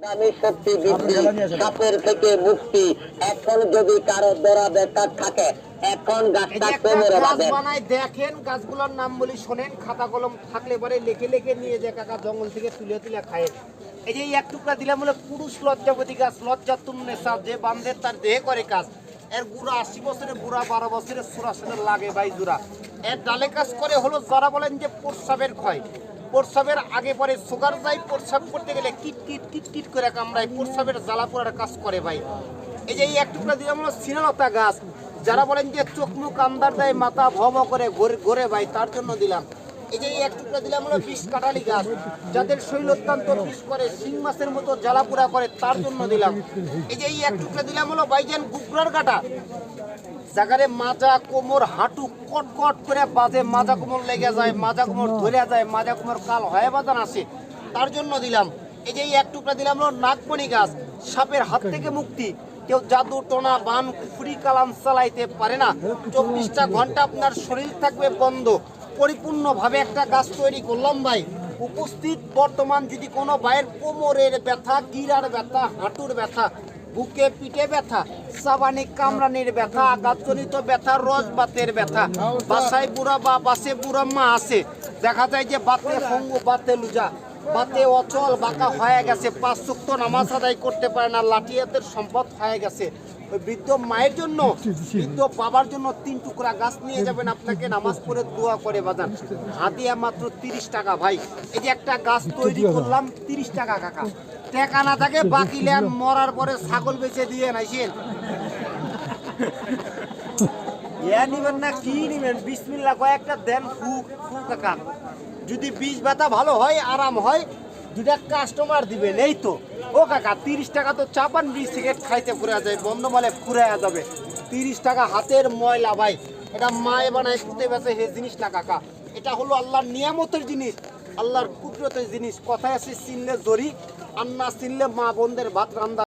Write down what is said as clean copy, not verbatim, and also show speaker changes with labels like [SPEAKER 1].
[SPEAKER 1] দামি শক্তি বৃদ্ধি, সাপের থেকে মুক্তি। এখন যদি কারো দরা ব্যথা থাকে, এখন গাছটা কোমরে বাঁধেন।
[SPEAKER 2] বানাই দেখেন, গাছগুলোর নাম বলি শোনেন, খাতা কলম থাকলে পরে লিখে লিখে নিয়ে যে কাকা জঙ্গল থেকে তুলে তুলে খায়। এই যে এক টুকরা দিলাম হলো পুরুষ লজ্জাপতি গাছ, লজ্জাতুন্নেসা, যে বান্ধের তার দেহে করে কাজ। এর গুড়া 80 বছরের, বুড়া 12 বছরের, সুরা সাথে লাগে ভাই জোড়া। এর ডালে কাজ করে হলো যারা বলেন যে প্রস্রাবের ক্ষয়, প্রস্রাবের আগে পরে সুগার যায়, প্রস্রাব করতে গেলে কিট কিট কিট কিট করে কামড়ায়, প্রস্রাবের জ্বালা পোড়ার কাজ করে ভাই। এই যে এক টুকরা দিলাম হলো সিনালতা গাছ, যারা বলেন যে চোখ মুখ আন্দার দেয়, মাথা ভম করে ঘোরে ভাই, তার জন্য দিলাম। এই যে এক টুকরা দিলাম হলো বিষ কাটালি গাছ, যাদের শরীর অত্যন্ত বিষ করে, শিং মাছের মতো জ্বালা পোড়া করে, তার জন্য দিলাম। এই যে এক টুকরা দিলাম হলো বাইজান গুগরার কাটা, জাগারে মাজা কোমর হাঁটু কট কট করে বাজে, মাজা কোমর লেগে যায়, মাজা কোমর ধরে যায়, মাজা কোমর কাল হয়ে বাদান আসে, তার জন্য দিলাম। এই যে এক টুকরা দিলাম হলো নাগমণি গাছ, সাপের হাত থেকে মুক্তি। কেউ জাদু টোনা বান কুফরি কালাম চালাইতে পারে না, 24টা ঘন্টা আপনার শরীর থাকবে বন্ধ। পরিপূর্ণভাবে একটা গাছ তৈরি করলাম ভাই। উপস্থিত বর্তমান যদি কোনো ভাইয়ের কোমরের ব্যথা, গিরার ব্যথা, হাঁটুর ব্যথা, বুকে পিঠে ব্যথা, সাবানি কামরানির ব্যথা, আঘাতজনিত ব্যথা, রসবাতের ব্যথা, বাসায় বুড়া বা বাসে বুড়া মা আছে, দেখা যায় যে বাতে ফঙ্গু, বাতে লুজা, বাতে অচল বাঁকা হয়ে গেছে, 5 ওয়াক্ত নামাজ আদায় করতে পারে না, লাঠিয়াতের সম্পদ হয়ে গেছে, ওই বৃদ্ধ মায়ের জন্য, বৃদ্ধ বাবার জন্য 3 টুকরা গাছ নিয়ে যাবেন, আপনাকে নামাজ পড়ে দোয়া করে বাজান। হাতিয়া মাত্র 30 টাকা ভাই। এই যে একটা গাছ তৈরি করলাম 30 টাকা কাকা। টাকা না থাকে বাকি লেন, মরার পরে ছাগল বেচে দিয়ে নাইছেন। ইয়া নিবেন না কি নিবেন, বিসমিল্লাহ কয়েকটা দেন, ফুক ফুক কাকা। যদি বীজ ব্যথা ভালো হয়, আরাম হয়, 2টা কাস্টমার দিবেন, এই তো। ও কাকা 30 টাকা তো চাপান বিড়ি সিগারেট খাইতে ফুরা যায়, বন্ধ মালে ফুরাইয়া যাবে। 30 টাকা হাতের ময়লা ভাই, এটা মায়ে বানায় পুঁতে বেঁচে হে জিনিস না কাকা। এটা হলো আল্লাহর নিয়ামতের জিনিস, আল্লাহর কুদরতের জিনিস। কথায় আছে চিনলে জরি, আর না চিনলে মা বোনদের ভাত রান্দা।